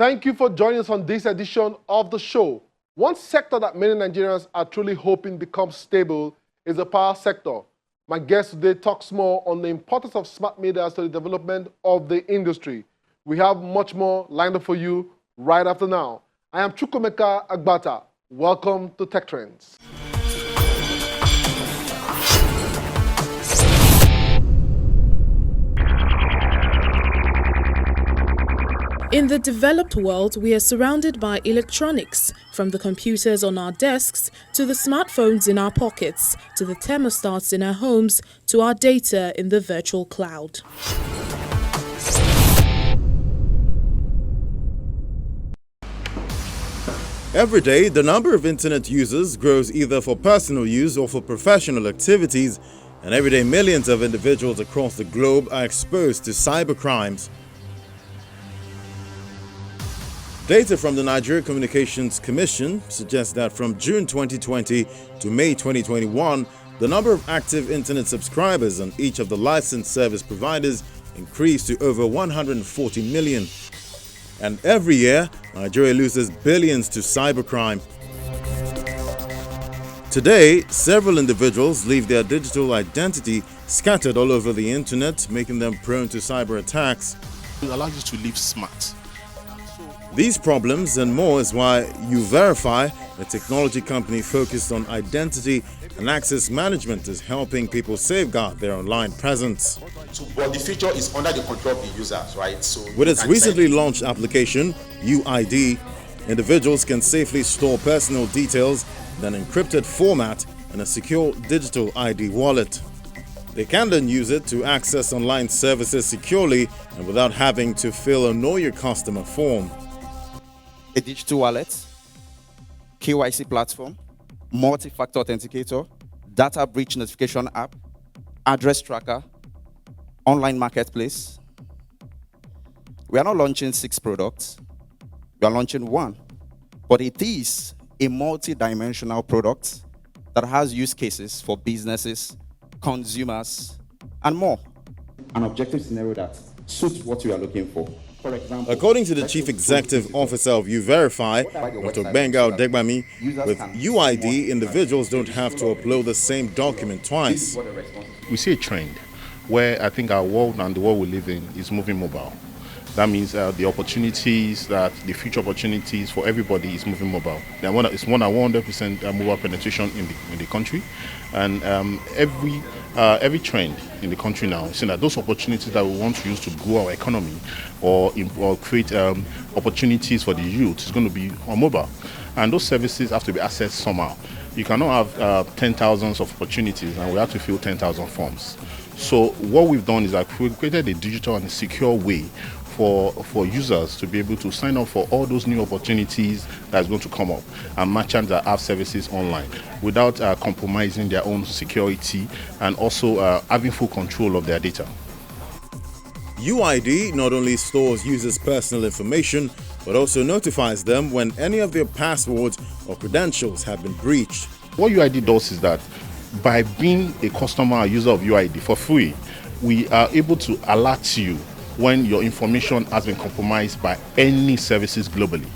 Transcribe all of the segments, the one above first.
Thank you for joining us on this edition of the show. One sector that many Nigerians are truly hoping becomes stable is the power sector. My guest today talks more on the importance of smart meters to the development of the industry. We have much more lined up for you right after now. I am Chukwemeka Agbata. Welcome to Tech Trends. In the developed world, we are surrounded by electronics, from the computers on our desks, to the smartphones in our pockets, to the thermostats in our homes, to our data in the virtual cloud. Every day, the number of internet users grows either for personal use or for professional activities, and every day millions of individuals across the globe are exposed to cybercrimes. Data from the Nigerian Communications Commission suggests that from June 2020 to May 2021, the number of active internet subscribers on each of the licensed service providers increased to over 140 million. And every year, Nigeria loses billions to cybercrime. Today, several individuals leave their digital identity scattered all over the internet, making them prone to cyber attacks. It allows you to live smart. These problems and more is why YouVerify, a technology company focused on identity and access management, is helping people safeguard their online presence. But the future is under the control of the users, right? So with its recently launched application, UID, individuals can safely store personal details in an encrypted format in a secure digital ID wallet. They can then use it to access online services securely and without having to fill a Know Your Customer form. A digital wallet, KYC platform, multi-factor authenticator, data breach notification app, address tracker, online marketplace. We are not launching 6 products. We are launching 1. But it is a multi-dimensional product that has use cases for businesses, consumers, and more. An objective scenario that suits what we are looking for. For example, according to the Chief Executive Officer of YouVerify, Dr. Benga Odegbami, with UID, individuals don't have to upload the same document twice. We see a trend where I think our world and the world we live in is moving mobile. That means the future opportunities for everybody is moving mobile. It's more than 100% mobile penetration in the country, and every trend in the country now is saying that those opportunities that we want to use to grow our economy or create opportunities for the youth is going to be on mobile, and those services have to be accessed somehow. You cannot have 10,000 of opportunities, and we have to fill 10,000 forms. So what we've done is that we've created a digital and a secure way for users to be able to sign up for all those new opportunities that's going to come up, and merchants that have services online without compromising their own security and also having full control of their data. UID not only stores users' personal information, but also notifies them when any of their passwords or credentials have been breached. What UID does is that by being a customer or user of UID for free, we are able to alert you when your information has been compromised by any services globally.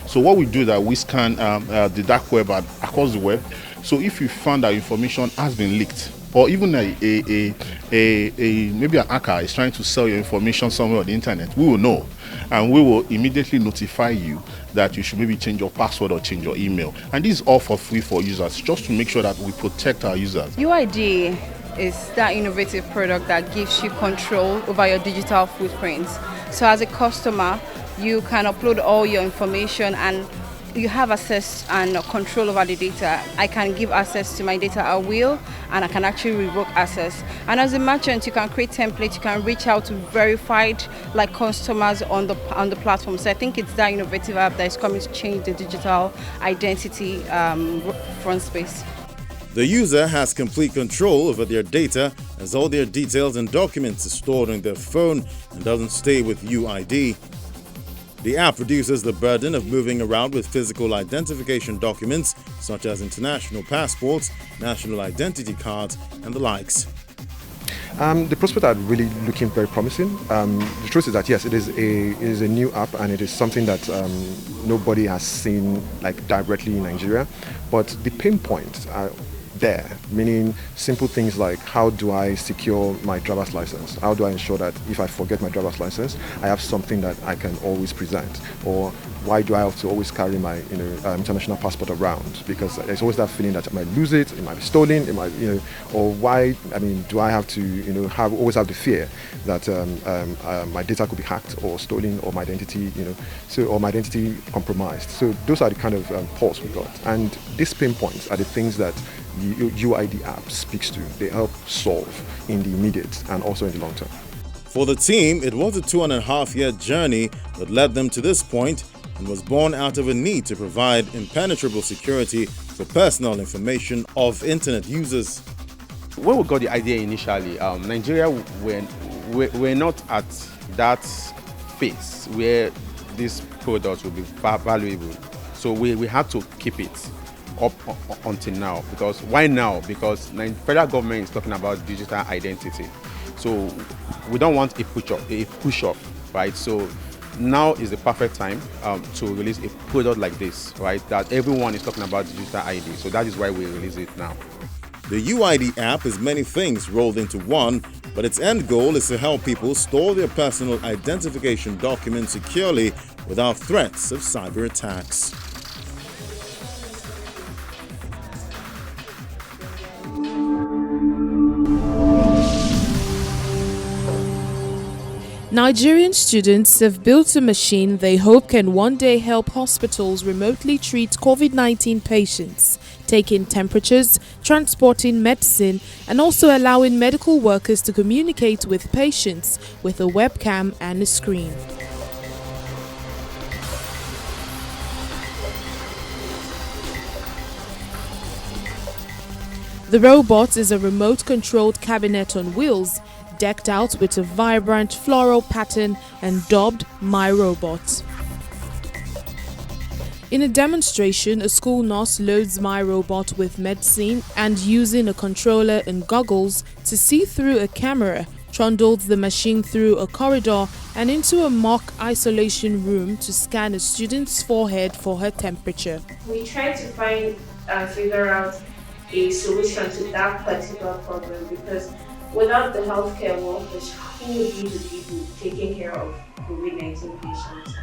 So what we do is that we scan the dark web across the web. So if you find that information has been leaked, or even maybe an hacker is trying to sell your information somewhere on the internet, we will know, and we will immediately notify you that you should maybe change your password or change your email. And this is all for free for users, just to make sure that we protect our users. UID is that innovative product that gives you control over your digital footprint. So as a customer, you can upload all your information and you have access and control over the data. I can give access to my data at will, and I can actually revoke access. And as a merchant, you can create templates, you can reach out to verified customers on the platform. So I think it's that innovative app that is coming to change the digital identity front space. The user has complete control over their data, as all their details and documents are stored on their phone and doesn't stay with UID. The app reduces the burden of moving around with physical identification documents such as international passports, national identity cards, and the likes. The prospects are really looking very promising. The truth is that yes, it is a new app, and it is something that nobody has seen like directly in Nigeria. But the pain points are there, meaning simple things like how do I secure my driver's license? How do I ensure that if I forget my driver's license, I have something that I can always present? Or why do I have to always carry my international passport around? Because there's always that feeling that I might lose it, it might be stolen, it might or why? I mean, do I have to always have the fear that my data could be hacked or stolen, or my identity or my identity compromised? So those are the kind of pulse we got, and these pain points are the things that the UID app speaks to. They help solve in the immediate and also in the long term. For the team, it was a 2.5-year journey that led them to this point and was born out of a need to provide impenetrable security for personal information of internet users. When we got the idea initially, Nigeria we're not at that phase where this product will be valuable. So we had to keep it up until now. Because why now? Because the federal government is talking about digital identity. So we don't want a push off, right? So now is the perfect time to release a product like this, right? That everyone is talking about digital ID. So that is why we release it now. The UID app is many things rolled into one, but its end goal is to help people store their personal identification documents securely without threats of cyber attacks. Nigerian students have built a machine they hope can one day help hospitals remotely treat COVID-19 patients, taking temperatures, transporting medicine, and also allowing medical workers to communicate with patients with a webcam and a screen. The robot is a remote-controlled cabinet on wheels, decked out with a vibrant floral pattern and dubbed My Robot. In a demonstration, a school nurse loads My Robot with medicine and, using a controller and goggles to see through a camera, trundles the machine through a corridor and into a mock isolation room to scan a student's forehead for her temperature. We try to find and figure out a solution to that particular problem, because without the healthcare workers, who would be the people taking care of COVID-19 patients?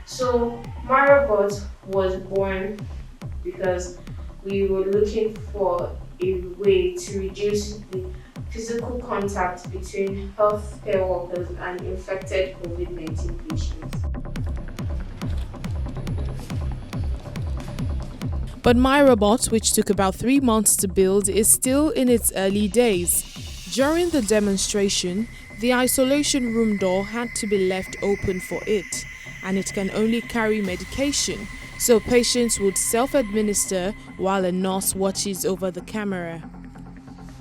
So My Robot was born because we were looking for a way to reduce the physical contact between healthcare workers and infected COVID-19 patients. But My Robot, which took about 3 months to build, is still in its early days. During the demonstration, the isolation room door had to be left open for it, and it can only carry medication, so patients would self-administer while a nurse watches over the camera.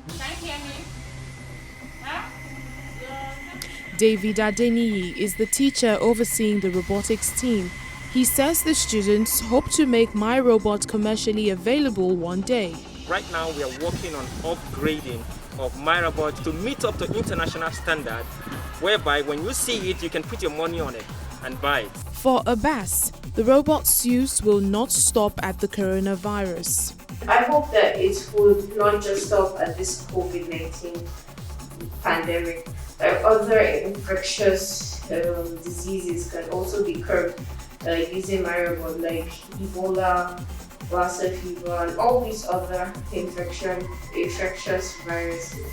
Can you hear me? Huh? David Adeniyi is the teacher overseeing the robotics team. He says the students hope to make My Robot commercially available one day. Right now we are working on upgrading of My Robot to meet up to international standard, whereby when you see it, you can put your money on it and buy it. For Abbas, the robot's use will not stop at the coronavirus. I hope that it would not just stop at this COVID-19 pandemic. Other infectious diseases can also be curbed using My Robot, like Ebola, Lassa fever, and all these other infectious viruses.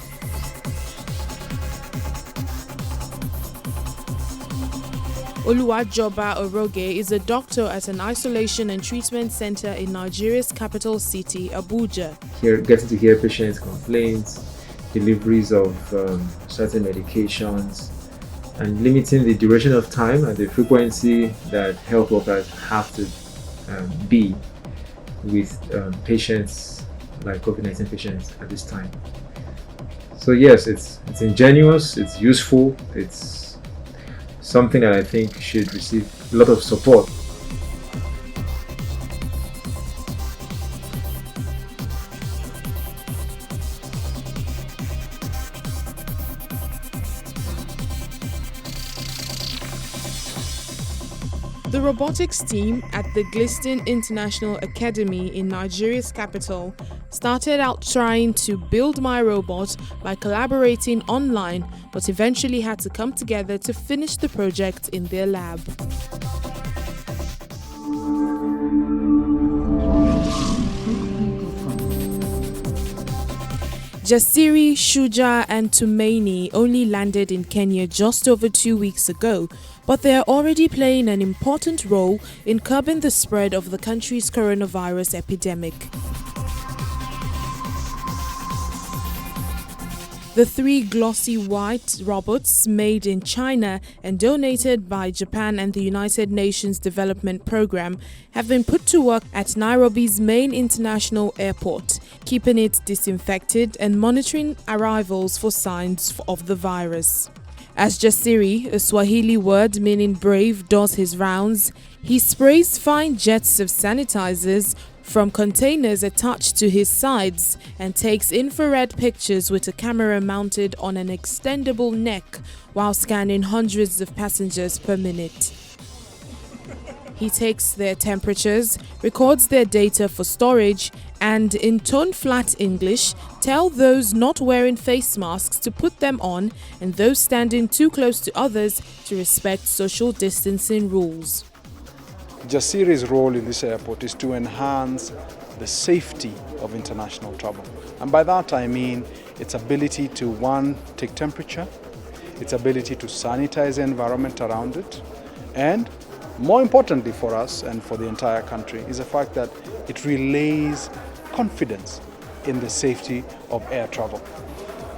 Oluwajoba Oroge is a doctor at an isolation and treatment center in Nigeria's capital city, Abuja. Getting to hear patients' complaints, deliveries of certain medications, and limiting the duration of time and the frequency that health workers have to be with patients like COVID-19 patients at this time. So yes, it's ingenious, it's useful, it's something that I think should receive a lot of support. The robotics team at the Gliston International Academy in Nigeria's capital started out trying to build My Robot by collaborating online, but eventually had to come together to finish the project in their lab. Jasiri, Shuja and Tumaini only landed in Kenya just over 2 weeks ago, but they are already playing an important role in curbing the spread of the country's coronavirus epidemic. The 3 glossy white robots made in China and donated by Japan and the United Nations Development Programme have been put to work at Nairobi's main international airport, keeping it disinfected and monitoring arrivals for signs of the virus. As Jasiri, a Swahili word meaning brave, does his rounds, he sprays fine jets of sanitizers from containers attached to his sides and takes infrared pictures with a camera mounted on an extendable neck while scanning hundreds of passengers per minute. He takes their temperatures, records their data for storage, and in tone-flat English, tell those not wearing face masks to put them on and those standing too close to others to respect social distancing rules. Jasiri's role in this airport is to enhance the safety of international travel. And by that I mean its ability to, one, take temperature, its ability to sanitize the environment around it, and more importantly for us and for the entire country is the fact that it relays confidence in the safety of air travel.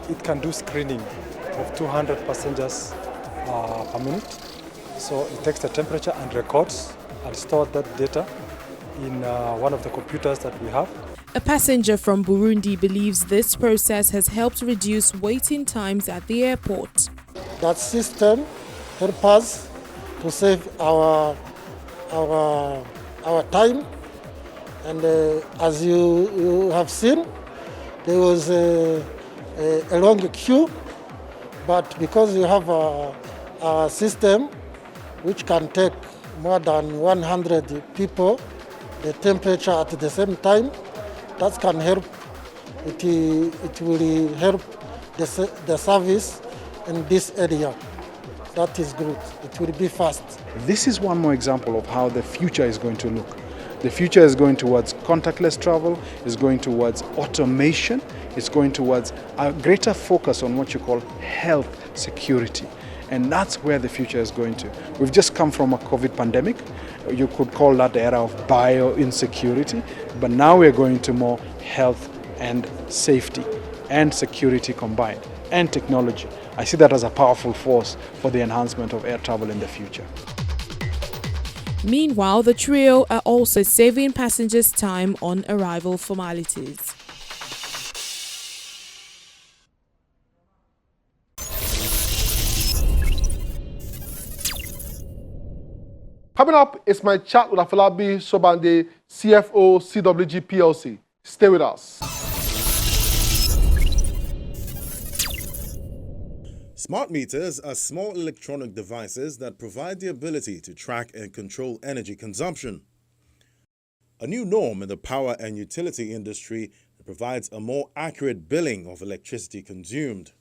It can do screening of 200 passengers per minute. So it takes the temperature and records and store that data in one of the computers that we have. A passenger from Burundi believes this process has helped reduce waiting times at the airport. That system helps us to save our time, and as you have seen, there was a long queue, but because you have a system which can take more than 100 people, the temperature at the same time, that can help. It will help the service in this area. That is good. It will be fast. This is one more example of how the future is going to look. The future is going towards contactless travel, is going towards automation, it's going towards a greater focus on what you call health security. And that's where the future is going to. We've just come from a COVID pandemic. You could call that the era of bio-insecurity, but now we're going to more health and safety and security combined and technology. I see that as a powerful force for the enhancement of air travel in the future. Meanwhile, the trio are also saving passengers time on arrival formalities. Coming up is my chat with Afolabi Sobande, CFO, CWG PLC. Stay with us. Smart meters are small electronic devices that provide the ability to track and control energy consumption. A new norm in the power and utility industry that provides a more accurate billing of electricity consumed.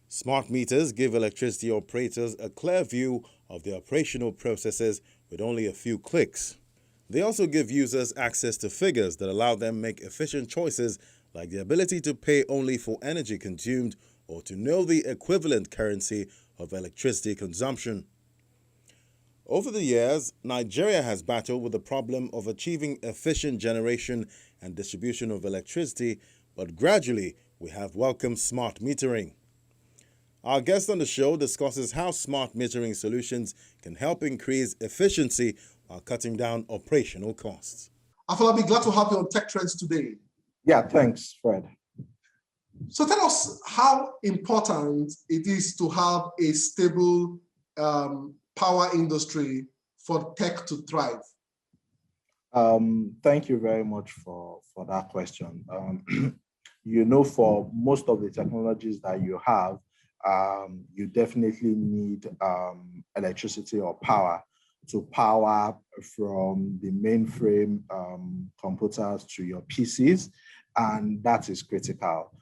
Smart meters give electricity operators a clear view of their operational processes with only a few clicks. They also give users access to figures that allow them make efficient choices, like the ability to pay only for energy consumed or to know the equivalent currency of electricity consumption. Over the years, Nigeria has battled with the problem of achieving efficient generation and distribution of electricity, but gradually we have welcomed smart metering. Our guest on the show discusses how smart metering solutions can help increase efficiency while cutting down operational costs. Afolabi, glad to have you on Tech Trends today. Yeah, thanks, Fred. So tell us how important it is to have a stable power industry for tech to thrive. Thank you very much for that question. You know, for most of the technologies that you have, you definitely need electricity or power to power from the mainframe computers to your PCs, and that is critical.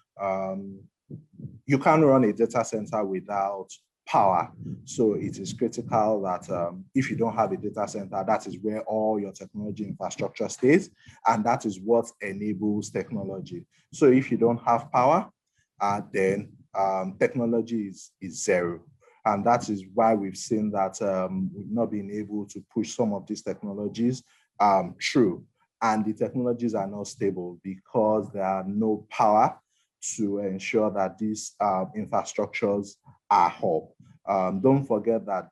You can't run a data center without power. So it is critical that if you don't have a data center, that is where all your technology infrastructure stays, and that is what enables technology. So if you don't have power, then technology is zero. And that is why we've seen that we've not been able to push some of these technologies through. And the technologies are not stable because there are no power to ensure that these infrastructures are up. Don't forget that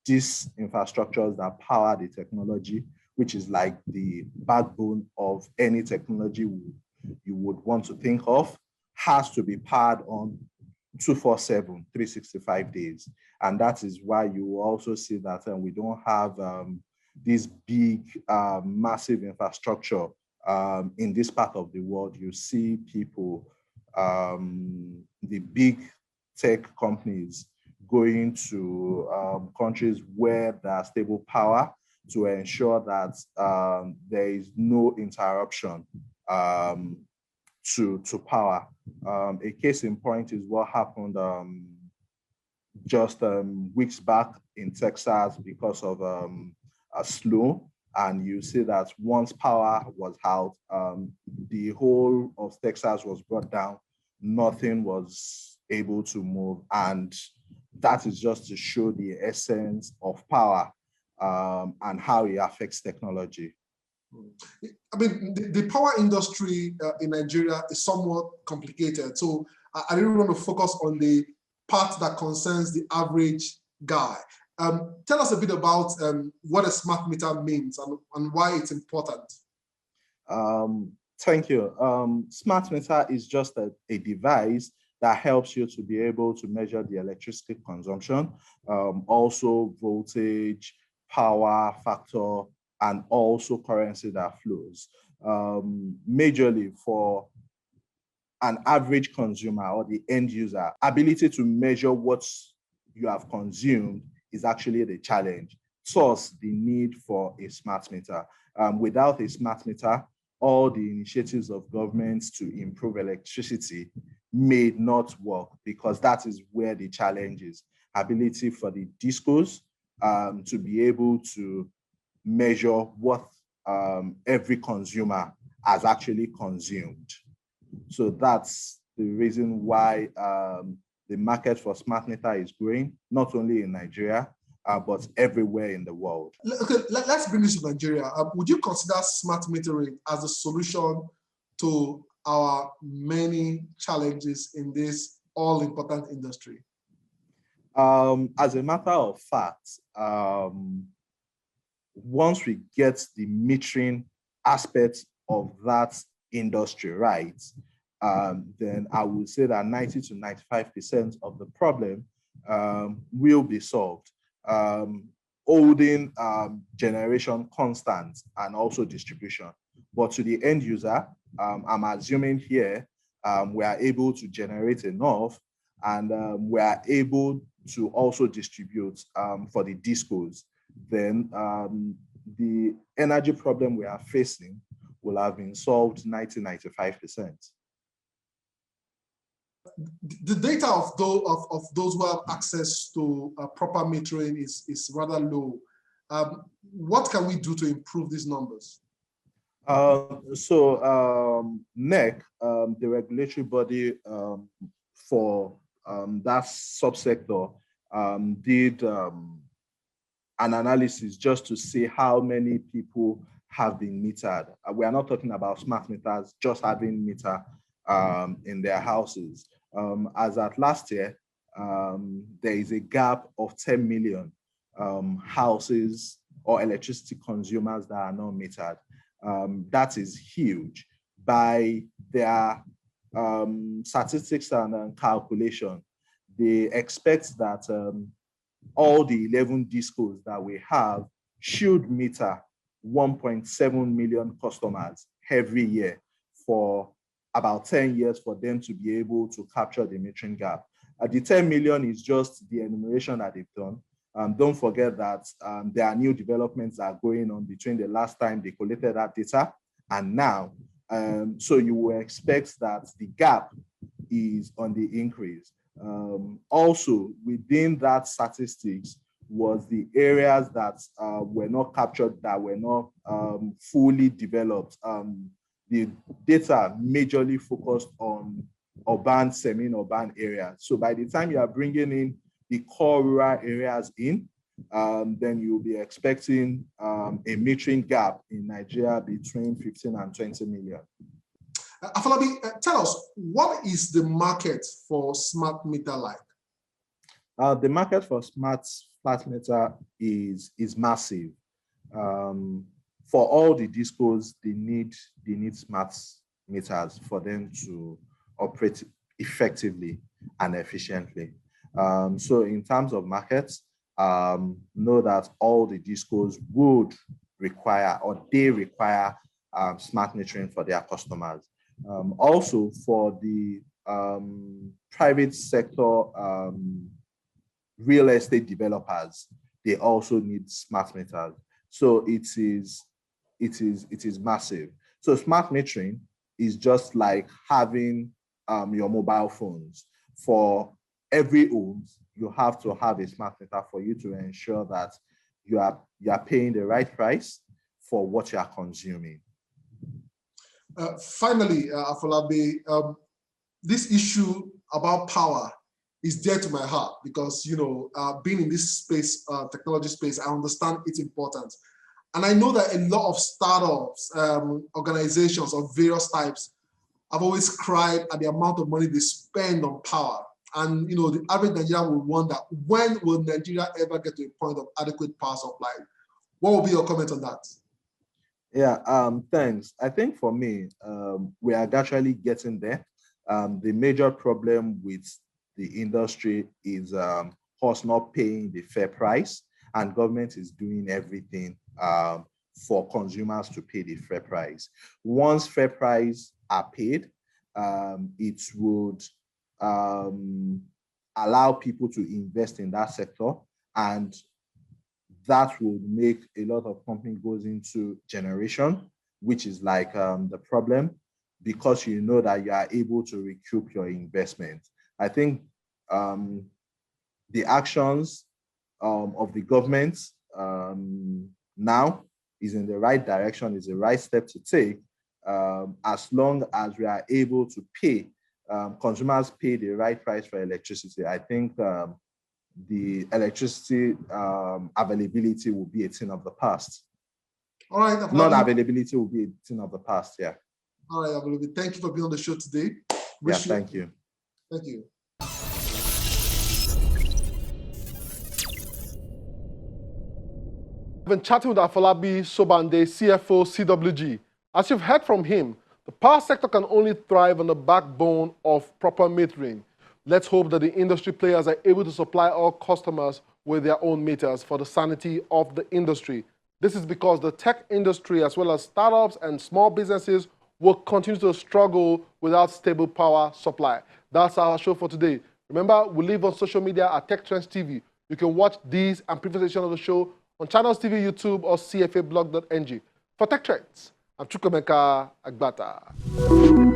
these infrastructures that power the technology, which is like the backbone of any technology you would want to think of, has to be powered on 24/7, 365 days. And that is why you will also see that we don't have this big, massive infrastructure in this part of the world. You see people, the big tech companies going to countries where there's stable power to ensure that there is no interruption to power. A case in point is what happened just weeks back in Texas because of a snow. And you see that once power was out, the whole of Texas was brought down. Nothing was able to move. And that is just to show the essence of power and how it affects technology. I mean, the power industry in Nigeria is somewhat complicated. So I really want to focus on the part that concerns the average guy. Tell us a bit about what a smart meter means and why it's important. Thank you. Smart meter is just a device that helps you to be able to measure the electricity consumption, also voltage, power factor, and also currency that flows. Majorly for an average consumer or the end user, ability to measure what you have consumed is actually the challenge. Thus, the need for a smart meter. Without a smart meter, all the initiatives of governments to improve electricity may not work because that is where the challenge is. Ability for the discos to be able to measure what every consumer has actually consumed. So that's the reason why the market for smart meter is growing, not only in Nigeria, but everywhere in the world. Okay, let's bring this to Nigeria. Would you consider smart metering as a solution to our many challenges in this all-important industry? As a matter of fact, once we get the metering aspect of that industry right, then I would say that 90 to 95% of the problem will be solved. Holding generation constant and also distribution. But to the end user, I'm assuming here we are able to generate enough and we are able to also distribute for the discos. Then the energy problem we are facing will have been solved 90-95%. The data of those who have access to proper metering is rather low. What can we do to improve these numbers? NEC, the regulatory body for that subsector, did an analysis just to see how many people have been metered. We are not talking about smart meters, just having meter in their houses. As at last year, there is a gap of 10 million houses or electricity consumers that are not metered. That is huge. By their statistics and calculation, they expect that all the 11 discos that we have should meter 1.7 million customers every year for about 10 years for them to be able to capture the metering gap. The 10 million is just the enumeration that they've done. Don't forget that there are new developments that are going on between the last time they collected that data and now. So you will expect that the gap is on the increase. Also, within that statistics was the areas that were not captured, that were not fully developed. The data majorly focused on urban, semi-urban areas. So by the time you are bringing in the core rural areas in, then you'll be expecting a metering gap in Nigeria between 15 and 20 million. Afolabi, tell us, what is the market for smart meter like? The market for smart meter is massive. For all the discos, they need smart meters for them to operate effectively and efficiently. So in terms of markets, know that all the discos would require, or they require, smart metering for their customers. Also for the private sector real estate developers, they also need smart meters. So it is massive. So smart metering is just like having your mobile phones. For every home, you have to have a smart meter for you to ensure that you are paying the right price for what you are consuming. Finally, Afolabi, this issue about power is dear to my heart because, you know, being in this space, technology space, I understand its importance. And I know that a lot of startups, organizations of various types have always cried at the amount of money they spend on power. And, you know, the average Nigerian will wonder, when will Nigeria ever get to a point of adequate power supply? What will be your comment on that? Yeah, thanks. I think for me, we are gradually getting there. The major problem with the industry is us not paying the fair price, and government is doing everything for consumers to pay the fair price. Once fair price are paid, it would allow people to invest in that sector, and that would make a lot of company goes into generation, which is like the problem, because you know that you are able to recoup your investment. I think the actions of the government now is in the right direction, is the right step to take, as long as we are able to pay, consumers pay the right price for electricity. I think the electricity availability will be a thing of the past. All right. Non-availability will be a thing of the past, yeah. All right, Afolabi, thank you for being on the show today. Thank you. Thank you. I've been chatting with Afolabi Sobande, CFO, CWG. As you've heard from him, the power sector can only thrive on the backbone of proper metering. Let's hope that the industry players are able to supply all customers with their own meters for the sanity of the industry. This is because the tech industry, as well as startups and small businesses, will continue to struggle without stable power supply. That's our show for today. Remember, we live on social media at Tech Trends TV. You can watch these and previous editions of the show on Channels TV, YouTube, or cfablog.ng. For Tech Trends, I'm Chukwemeka Agbata.